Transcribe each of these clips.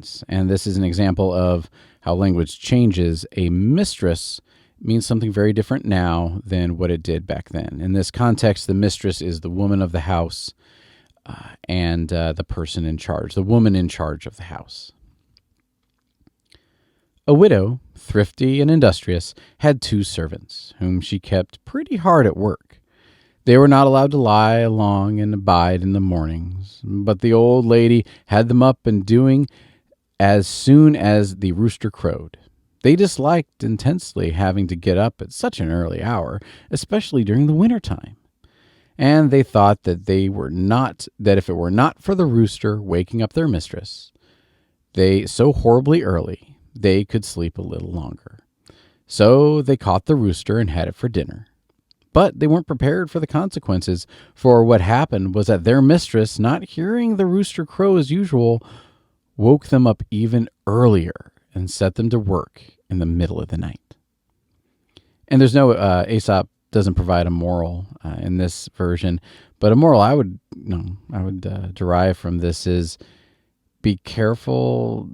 sentence. And this is an example of how language changes. A mistress means something very different now than what it did back then. In this context, the mistress is the woman of the house and the person in charge, the woman in charge of the house. A widow, thrifty and industrious, had 2 servants, whom she kept pretty hard at work. They were not allowed to lie along and abide in the mornings, but the old lady had them up and doing as soon as the rooster crowed. They disliked intensely having to get up at such an early hour, especially during the winter time. And they thought that if it were not for the rooster waking up their mistress, they so horribly early, they could sleep a little longer. So they caught the rooster and had it for dinner. But they weren't prepared for the consequences, for what happened was that their mistress, not hearing the rooster crow as usual, woke them up even earlier and set them to work in the middle of the night. And there's no, Aesop doesn't provide a moral in this version, but a moral I would derive from this is be careful,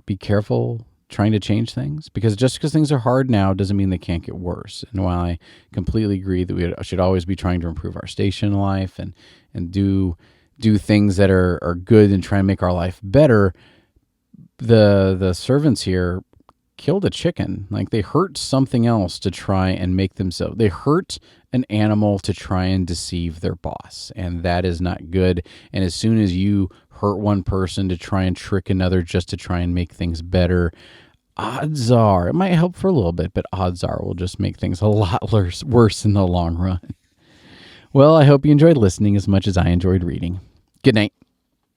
be careful trying to change things, because just because things are hard now doesn't mean they can't get worse. And while I completely agree that we should always be trying to improve our station in life and do things that are good and try and make our life better, the servants here killed a chicken. Like, they hurt something else to try and make themselves. They hurt an animal to try and deceive their boss, and that is not good. And as soon as you hurt one person to try and trick another just to try and make things better, odds are, it might help for a little bit, but odds are we'll just make things a lot worse in the long run. Well, I hope you enjoyed listening as much as I enjoyed reading. Good night.